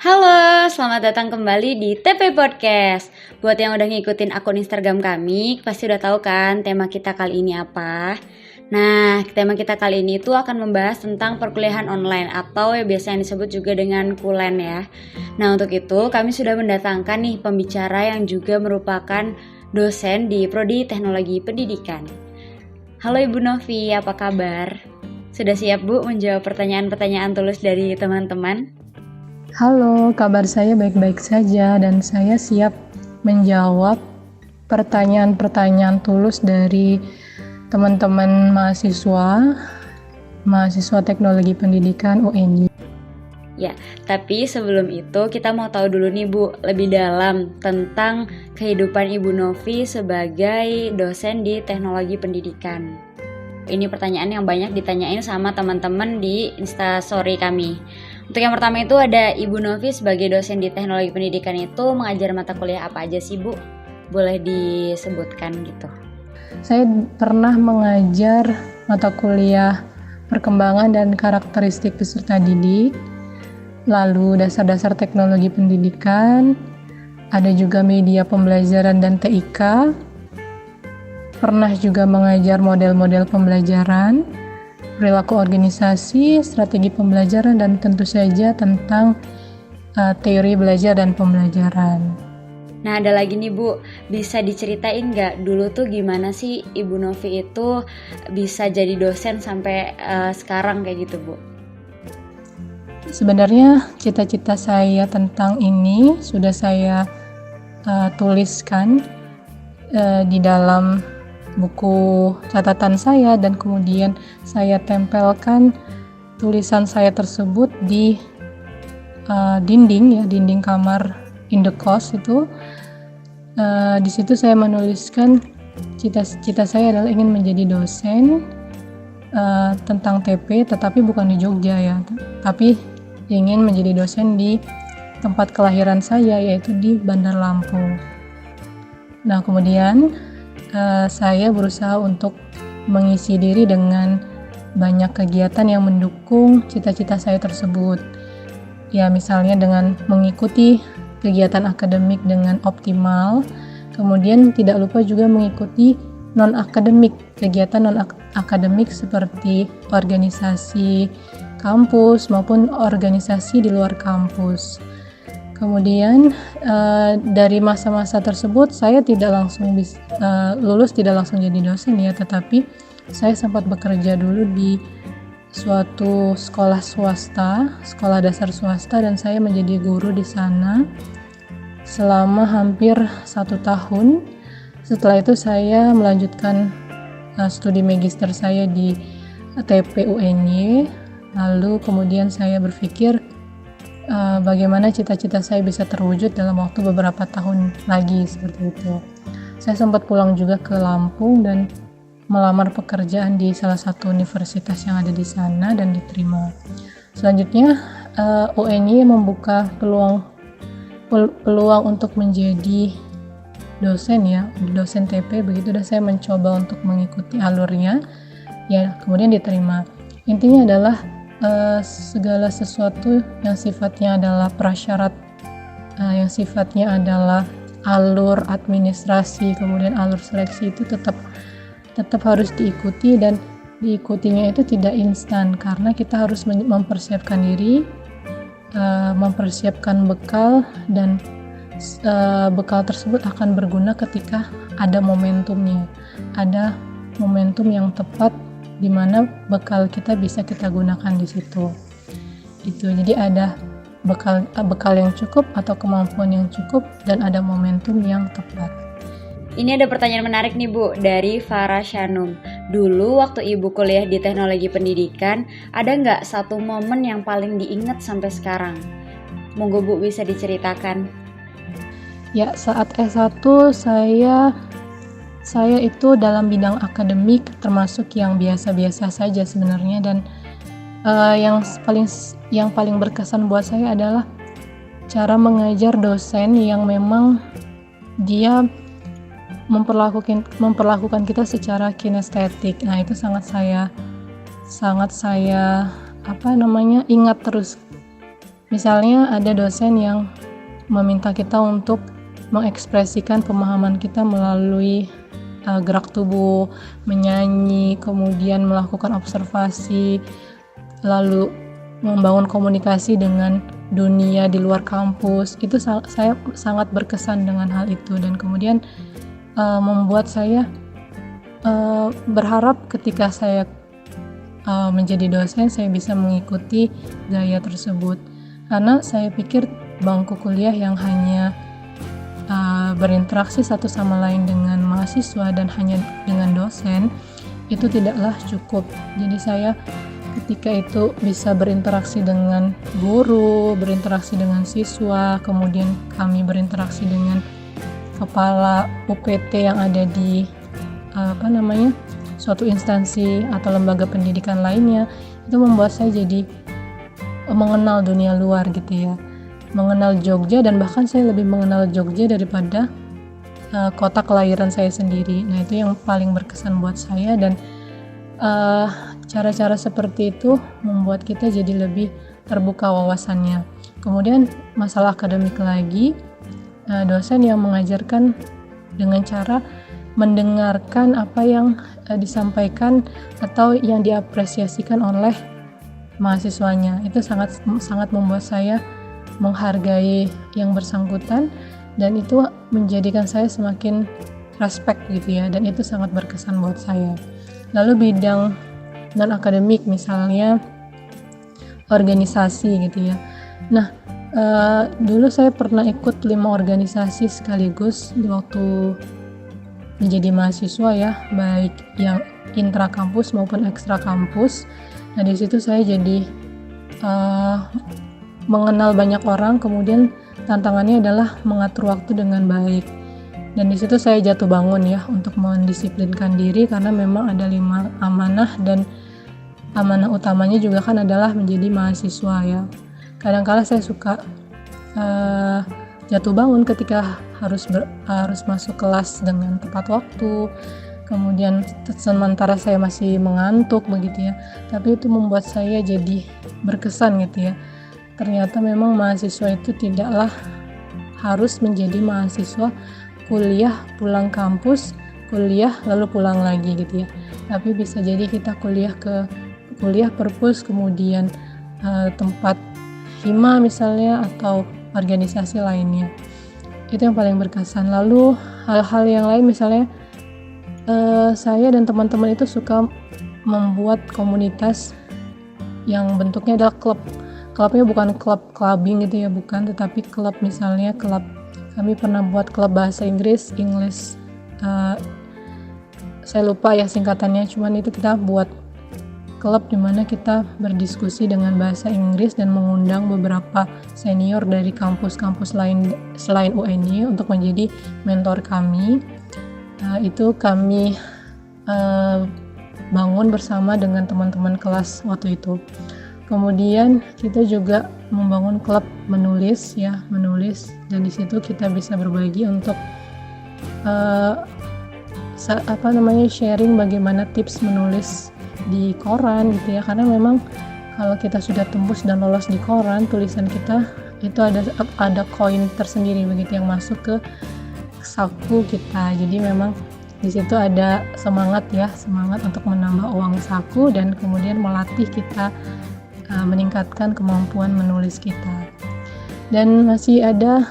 Halo, selamat datang kembali di TP Podcast. Buat yang udah ngikutin akun Instagram kami, pasti udah tahu kan tema kita kali ini apa. Nah, tema kita kali ini tuh akan membahas tentang perkuliahan online atau yang biasa disebut juga dengan kulen ya. Nah, untuk itu kami sudah mendatangkan nih pembicara yang juga merupakan dosen di Prodi Teknologi Pendidikan. Halo Ibu Novi, apa kabar? Sudah siap Bu menjawab pertanyaan-pertanyaan tulus dari teman-teman? Halo, kabar saya baik-baik saja dan saya siap menjawab pertanyaan-pertanyaan tulus dari teman-teman mahasiswa Teknologi Pendidikan UNY. Ya, tapi sebelum itu kita mau tahu dulu nih Bu, lebih dalam tentang kehidupan Ibu Novi sebagai dosen di Teknologi Pendidikan. Ini pertanyaan yang banyak ditanyain sama teman-teman di Instastory kami. Untuk yang pertama itu ada Ibu Novi sebagai dosen di Teknologi Pendidikan itu mengajar mata kuliah apa aja sih Bu? Boleh disebutkan gitu. Saya pernah mengajar mata kuliah perkembangan dan karakteristik peserta didik, lalu dasar-dasar teknologi pendidikan, ada juga media pembelajaran dan TIK, pernah juga mengajar model-model pembelajaran, perilaku organisasi, strategi pembelajaran, dan tentu saja tentang teori belajar dan pembelajaran. Nah, ada lagi nih Bu, bisa diceritain nggak dulu tuh gimana sih Ibu Novi itu bisa jadi dosen sampai sekarang kayak gitu Bu? Sebenarnya cita-cita saya tentang ini sudah saya tuliskan di dalam buku catatan saya dan kemudian saya tempelkan tulisan saya tersebut di dinding kamar indekos itu. Di situ saya menuliskan cita-cita saya adalah ingin menjadi dosen tentang TP, tetapi bukan di Jogja ya, tapi ingin menjadi dosen di tempat kelahiran saya, yaitu di Bandar Lampung. Nah, kemudian saya berusaha untuk mengisi diri dengan banyak kegiatan yang mendukung cita-cita saya tersebut. Ya, misalnya dengan mengikuti kegiatan akademik dengan optimal, kemudian tidak lupa juga mengikuti non-akademik, kegiatan non-akademik seperti organisasi kampus maupun organisasi di luar kampus. Kemudian dari masa-masa tersebut saya tidak langsung lulus, tidak langsung jadi dosen ya, tetapi saya sempat bekerja dulu di suatu sekolah swasta, sekolah dasar swasta, dan saya menjadi guru di sana selama hampir 1 tahun. Setelah itu saya melanjutkan studi magister saya di TP UNY, lalu kemudian saya berpikir bagaimana cita-cita saya bisa terwujud dalam waktu beberapa tahun lagi, seperti itu. Saya sempat pulang juga ke Lampung dan melamar pekerjaan di salah satu universitas yang ada di sana dan diterima. Selanjutnya UNY membuka peluang untuk menjadi dosen ya, dosen TP, begitu dan saya mencoba untuk mengikuti alurnya ya, kemudian diterima. Intinya adalah segala sesuatu yang sifatnya adalah prasyarat, yang sifatnya adalah alur administrasi, kemudian alur seleksi itu tetap harus diikuti, dan diikutinya itu tidak instan karena kita harus mempersiapkan diri, mempersiapkan bekal, dan bekal tersebut akan berguna ketika ada momentumnya, ada momentum yang tepat di mana bekal kita bisa kita gunakan di situ. Itu jadi ada bekal yang cukup atau kemampuan yang cukup dan ada momentum yang tepat. Ini ada pertanyaan menarik nih Bu dari Farah Shanum. Dulu waktu Ibu kuliah di Teknologi Pendidikan, ada nggak satu momen yang paling diingat sampai sekarang? Monggo Bu bisa diceritakan. Ya, saat S1 saya itu dalam bidang akademik termasuk yang biasa-biasa saja sebenarnya, dan yang paling berkesan buat saya adalah cara mengajar dosen yang memang dia memperlakukan kita secara kinestetik. Nah, itu sangat saya ingat terus Misalnya ada dosen yang meminta kita untuk mengekspresikan pemahaman kita melalui gerak tubuh, menyanyi, kemudian melakukan observasi, lalu membangun komunikasi dengan dunia di luar kampus. Itu saya sangat berkesan dengan hal itu, dan kemudian membuat saya berharap ketika saya menjadi dosen saya bisa mengikuti gaya tersebut, karena saya pikir bangku kuliah yang hanya berinteraksi satu sama lain dengan mahasiswa dan hanya dengan dosen itu tidaklah cukup. Jadi saya ketika itu bisa berinteraksi dengan guru, berinteraksi dengan siswa, kemudian kami berinteraksi dengan kepala UPT yang ada di suatu instansi atau lembaga pendidikan lainnya, itu membuat saya jadi mengenal dunia luar gitu ya, mengenal Jogja, dan bahkan saya lebih mengenal Jogja daripada kota kelahiran saya sendiri. Nah, itu yang paling berkesan buat saya, dan cara-cara seperti itu membuat kita jadi lebih terbuka wawasannya. Kemudian masalah akademik lagi, dosen yang mengajarkan dengan cara mendengarkan apa yang disampaikan atau yang diapresiasikan oleh mahasiswanya, itu sangat membuat saya menghargai yang bersangkutan, dan itu menjadikan saya semakin respect gitu ya, dan itu sangat berkesan buat saya. Lalu bidang non akademik misalnya organisasi gitu ya. Nah, dulu saya pernah ikut 5 organisasi sekaligus di waktu menjadi mahasiswa ya, baik yang intra kampus maupun ekstra kampus. Nah, di situ saya jadi mengenal banyak orang, kemudian tantangannya adalah mengatur waktu dengan baik. Dan di situ saya jatuh bangun ya untuk mendisiplinkan diri, karena memang ada 5 amanah, dan amanah utamanya juga kan adalah menjadi mahasiswa ya. Kadang-kala saya suka jatuh bangun ketika harus masuk kelas dengan tepat waktu, kemudian sementara saya masih mengantuk begitu ya, tapi itu membuat saya jadi berkesan gitu ya. Ternyata memang mahasiswa itu tidaklah harus menjadi mahasiswa kuliah pulang kampus, kuliah lalu pulang lagi gitu ya, tapi bisa jadi kita kuliah perpus, kemudian tempat hima misalnya, atau organisasi lainnya. Itu yang paling berkesan. Lalu hal-hal yang lain misalnya saya dan teman-teman itu suka membuat komunitas yang bentuknya adalah klubnya bukan klub clubbing gitu ya, bukan, tetapi klub, misalnya klub, kami pernah buat klub bahasa Inggris, saya lupa ya singkatannya, cuman itu kita buat klub dimana kita berdiskusi dengan bahasa Inggris dan mengundang beberapa senior dari kampus-kampus lain selain UNY untuk menjadi mentor kami. Itu kami bangun bersama dengan teman-teman kelas waktu itu. Kemudian kita juga membangun klub menulis, dan di situ kita bisa berbagi untuk sharing bagaimana tips menulis di koran gitu ya, karena memang kalau kita sudah tembus dan lolos di koran, tulisan kita itu ada koin tersendiri begitu yang masuk ke saku kita. Jadi memang di situ ada semangat untuk menambah uang saku, dan kemudian melatih kita meningkatkan kemampuan menulis kita. Dan masih ada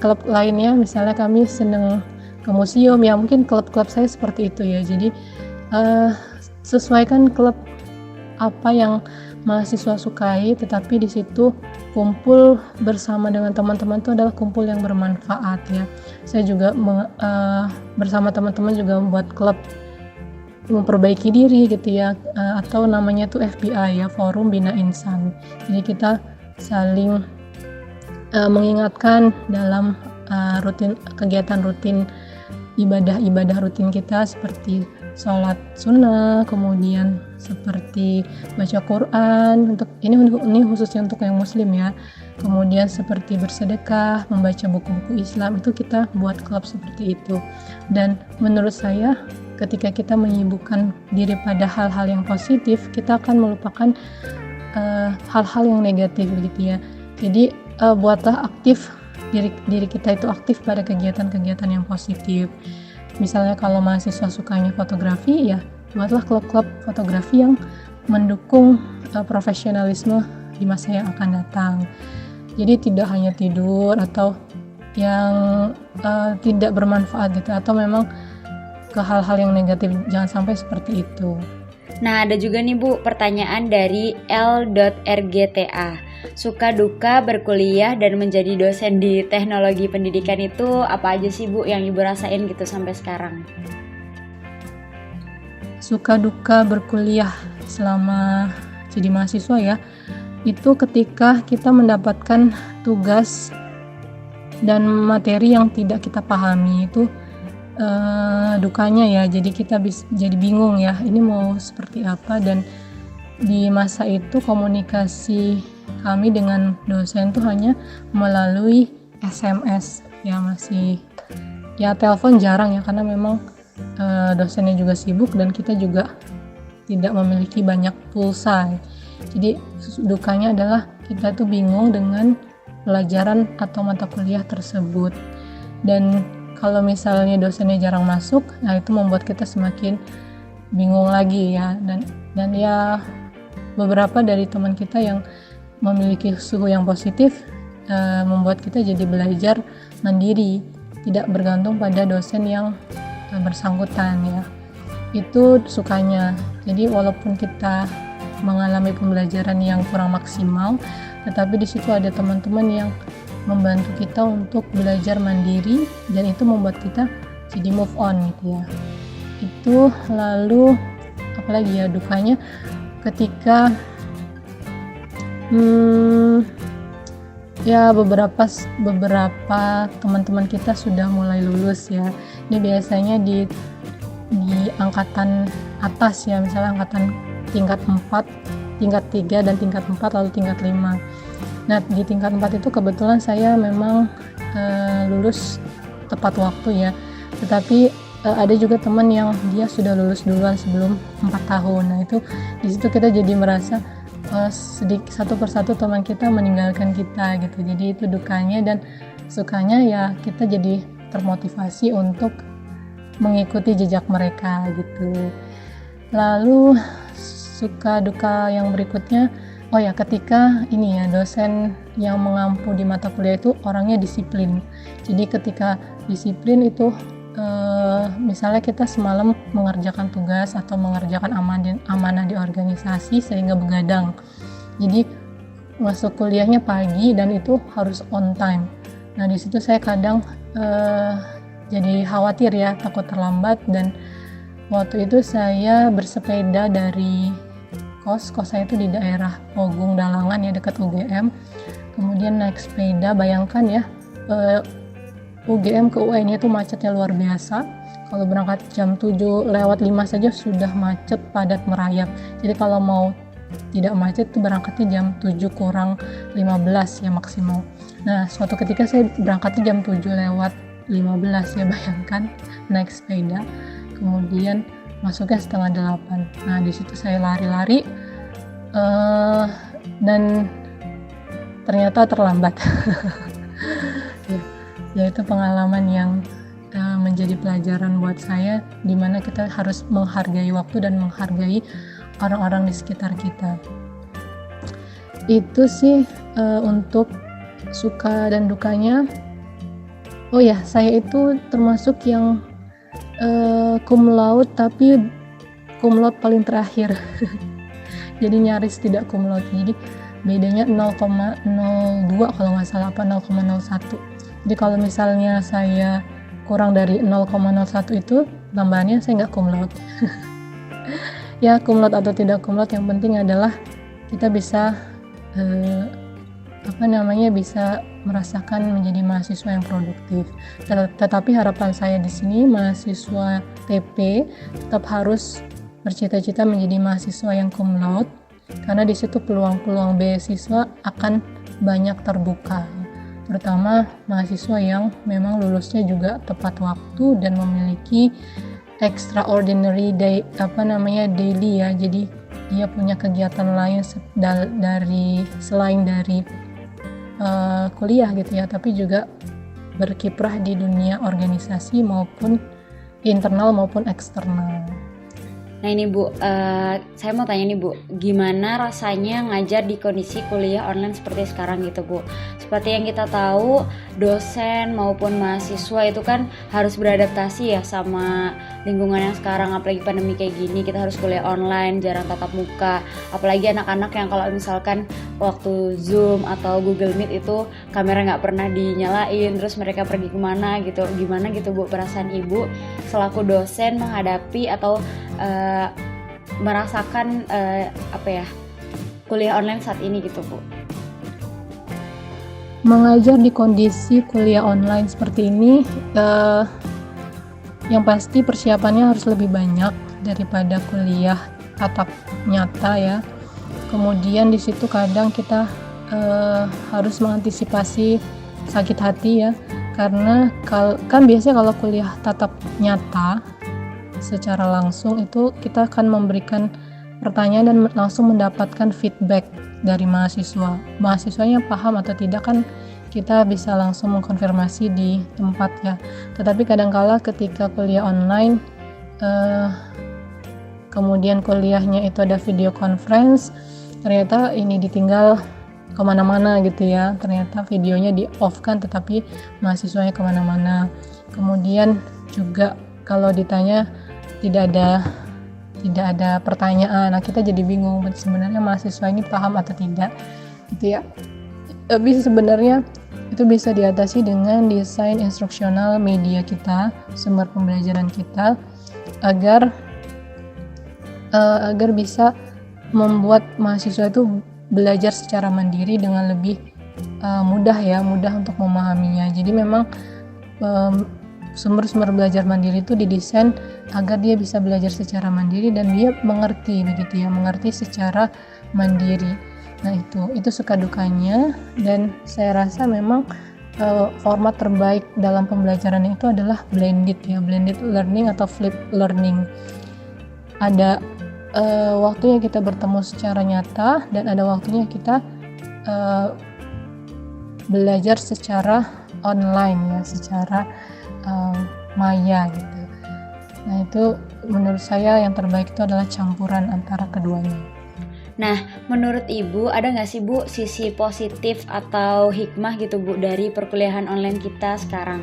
klub lainnya, misalnya kami senang ke museum ya, mungkin klub-klub saya seperti itu ya. Jadi sesuaikan klub apa yang mahasiswa sukai, tetapi di situ kumpul bersama dengan teman-teman itu adalah kumpul yang bermanfaat ya. Saya juga bersama teman-teman juga membuat klub memperbaiki diri gitu ya, atau namanya tuh FBI ya, Forum Bina Insan. Jadi kita saling mengingatkan dalam kegiatan rutin, ibadah rutin kita, seperti sholat sunnah, kemudian seperti baca Quran, untuk ini khususnya untuk yang muslim ya, kemudian seperti bersedekah, membaca buku-buku Islam, itu kita buat klub seperti itu. Dan menurut saya ketika kita menyibukkan diri pada hal-hal yang positif, kita akan melupakan hal-hal yang negatif begitu ya. Jadi buatlah aktif diri kita itu aktif pada kegiatan-kegiatan yang positif. Misalnya kalau mahasiswa sukanya fotografi, ya buatlah klub-klub fotografi yang mendukung profesionalisme di masa yang akan datang. Jadi tidak hanya tidur atau yang tidak bermanfaat gitu, atau memang ke hal-hal yang negatif, jangan sampai seperti itu. Nah, ada juga nih Bu pertanyaan dari L.RGTA. Suka duka berkuliah dan menjadi dosen di teknologi pendidikan itu apa aja sih Bu yang Ibu rasain gitu sampai sekarang? Suka duka berkuliah selama jadi mahasiswa ya, itu ketika kita mendapatkan tugas dan materi yang tidak kita pahami, itu dukanya ya. Jadi kita jadi bingung ya, ini mau seperti apa. Dan di masa itu komunikasi kami dengan dosen tuh hanya melalui SMS ya, masih ya, telepon jarang ya, karena memang dosennya juga sibuk dan kita juga tidak memiliki banyak pulsa. Jadi dukanya adalah kita tuh bingung dengan pelajaran atau mata kuliah tersebut. Dan kalau misalnya dosennya jarang masuk, nah itu membuat kita semakin bingung lagi ya. Dan ya beberapa dari teman kita yang memiliki suhu yang positif membuat kita jadi belajar mandiri, tidak bergantung pada dosen yang bersangkutan ya. Itu sukanya. Jadi walaupun kita mengalami pembelajaran yang kurang maksimal, tetapi di situ ada teman-teman yang membantu kita untuk belajar mandiri, dan itu membuat kita jadi move on gitu ya. Itu lalu apalagi ya dukanya ketika ya beberapa teman-teman kita sudah mulai lulus ya. Ini biasanya di angkatan atas ya, misalnya angkatan tingkat 4, tingkat 3 dan tingkat 4 lalu tingkat 5. Nah, di tingkat 4 itu kebetulan saya memang lulus tepat waktu ya. Tetapi ada juga teman yang dia sudah lulus duluan sebelum 4 tahun. Nah, itu di situ kita jadi merasa satu persatu teman kita meninggalkan kita gitu. Jadi itu dukanya. Dan sukanya ya kita jadi termotivasi untuk mengikuti jejak mereka gitu. Lalu suka duka yang berikutnya, oh ya, ketika ini ya, dosen yang mengampu di mata kuliah itu orangnya disiplin. Jadi ketika disiplin itu misalnya kita semalam mengerjakan tugas atau mengerjakan amanah di organisasi sehingga begadang. Jadi masuk kuliahnya pagi dan itu harus on time. Nah, di situ saya kadang jadi khawatir ya, takut terlambat. Dan waktu itu saya bersepeda dari kos saya itu di daerah Pogung Dalangan ya, dekat UGM. Kemudian naik sepeda, bayangkan ya, UGM ke UN itu macetnya luar biasa. Kalau berangkat jam 7 lewat 5 saja sudah macet padat merayap. Jadi kalau mau tidak macet itu berangkatnya jam 7 kurang 15 ya maksimal. Nah, suatu ketika saya berangkatnya jam 7 lewat 15 ya, bayangkan, naik sepeda. Kemudian masuknya setengah 8. Nah, di situ saya lari-lari dan ternyata terlambat. Ya, itu pengalaman yang menjadi pelajaran buat saya, di mana kita harus menghargai waktu dan menghargai orang-orang di sekitar kita. Itu sih untuk suka dan dukanya. Oh ya, saya itu termasuk yang cum laude, tapi cum laude paling terakhir. Jadi nyaris tidak cum laude. Jadi bedanya 0,02 kalau nggak salah, apa 0,01. Jadi kalau misalnya saya kurang dari 0,01 itu tambahannya saya nggak cum laude. Ya, cum laude atau tidak cum laude, yang penting adalah kita bisa bisa merasakan menjadi mahasiswa yang produktif. Tetapi harapan saya di sini, mahasiswa TP tetap harus bercita-cita menjadi mahasiswa yang cum laude, karena di situ peluang-peluang beasiswa akan banyak terbuka, terutama mahasiswa yang memang lulusnya juga tepat waktu dan memiliki extraordinary daily ya. Jadi dia punya kegiatan lain selain dari kuliah gitu ya, tapi juga berkiprah di dunia organisasi maupun internal maupun eksternal. Nah ini Bu, saya mau tanya nih Bu, gimana rasanya ngajar di kondisi kuliah online seperti sekarang gitu Bu? Seperti yang kita tahu, dosen maupun mahasiswa itu kan harus beradaptasi ya sama lingkungan yang sekarang, apalagi pandemi kayak gini, kita harus kuliah online, jarang tatap muka. Apalagi anak-anak yang kalau misalkan waktu Zoom atau Google Meet itu kamera nggak pernah dinyalain, terus mereka pergi kemana gitu. Gimana gitu Bu perasaan Ibu selaku dosen menghadapi atau merasakan kuliah online saat ini gitu Bu? Mengajar di kondisi kuliah online seperti ini, yang pasti persiapannya harus lebih banyak daripada kuliah tatap nyata ya. Kemudian di situ kadang kita harus mengantisipasi sakit hati ya, karena kan biasanya kalau kuliah tatap nyata secara langsung itu kita akan memberikan pertanyaan dan langsung mendapatkan feedback dari mahasiswa. Mahasiswanya paham atau tidak kan kita bisa langsung mengkonfirmasi di tempat ya. Tetapi kadangkala ketika kuliah online, kemudian kuliahnya itu ada video conference, ternyata ini ditinggal kemana-mana gitu ya. Ternyata videonya di off kan, tetapi mahasiswanya kemana-mana. Kemudian juga kalau ditanya tidak ada pertanyaan. Nah, kita jadi bingung sebenarnya mahasiswa ini paham atau tidak gitu ya. Tapi sebenarnya itu bisa diatasi dengan desain instruksional media kita, sumber pembelajaran kita, agar bisa membuat mahasiswa itu belajar secara mandiri dengan lebih mudah untuk memahaminya. Jadi memang sumber-sumber belajar mandiri itu didesain agar dia bisa belajar secara mandiri dan dia mengerti secara mandiri. Nah itu suka dukanya, dan saya rasa memang format terbaik dalam pembelajaran itu adalah blended learning atau flip learning. Ada waktunya kita bertemu secara nyata dan ada waktunya kita belajar secara online ya, secara maya gitu. Nah itu menurut saya yang terbaik itu adalah campuran antara keduanya. Nah menurut Ibu ada nggak sih Bu sisi positif atau hikmah gitu Bu dari perkuliahan online kita sekarang?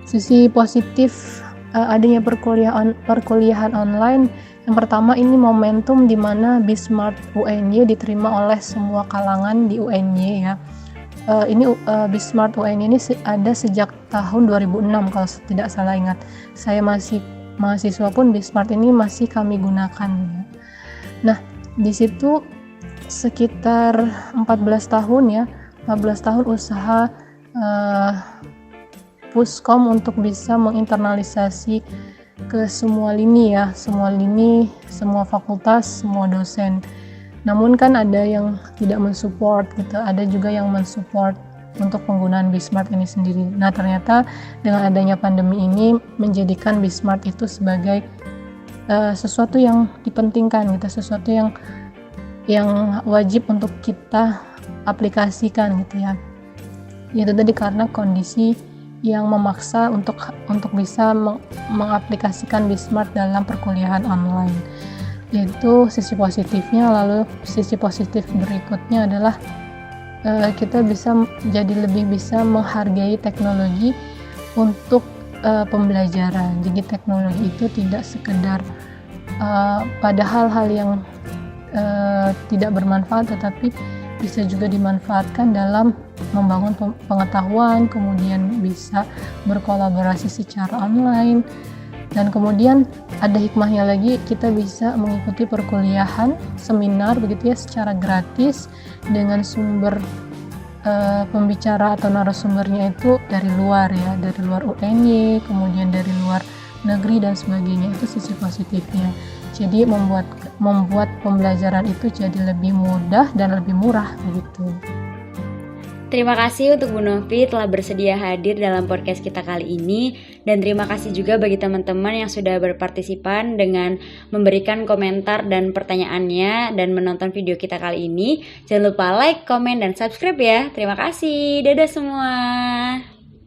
Sisi positif adanya perkuliahan online, yang pertama ini momentum di mana Bismart UNY diterima oleh semua kalangan di UNY ya. Ini Bismart UNY ini ada sejak tahun 2006 kalau tidak salah ingat. Saya masih mahasiswa pun Bismart ini masih kami gunakan ya. Nah di situ sekitar 14 tahun usaha Puskom untuk bisa menginternalisasi ke semua lini, semua fakultas, semua dosen. Namun kan ada yang tidak mensupport gitu, ada juga yang mensupport untuk penggunaan Bismart ini sendiri. Nah ternyata dengan adanya pandemi ini menjadikan Bismart itu sebagai sesuatu yang dipentingkan gitu, sesuatu yang wajib untuk kita aplikasikan gitu ya. Itu tadi karena kondisi yang memaksa untuk bisa mengaplikasikan Bismart dalam perkuliahan online. Yaitu sisi positifnya. Lalu sisi positif berikutnya adalah kita lebih bisa menghargai teknologi untuk pembelajaran. Jadi teknologi itu tidak sekedar pada hal-hal yang tidak bermanfaat, tetapi bisa juga dimanfaatkan dalam membangun pengetahuan, kemudian bisa berkolaborasi secara online. Dan kemudian ada hikmahnya lagi, kita bisa mengikuti perkuliahan seminar begitu ya secara gratis dengan sumber pembicara atau narasumbernya itu dari luar UNY, kemudian dari luar negeri dan sebagainya. Itu sisi positifnya. Jadi membuat pembelajaran itu jadi lebih mudah dan lebih murah begitu. Terima kasih untuk Bu Novi telah bersedia hadir dalam podcast kita kali ini. Dan terima kasih juga bagi teman-teman yang sudah berpartisipan dengan memberikan komentar dan pertanyaannya dan menonton video kita kali ini. Jangan lupa like, komen, dan subscribe ya. Terima kasih. Dadah semua.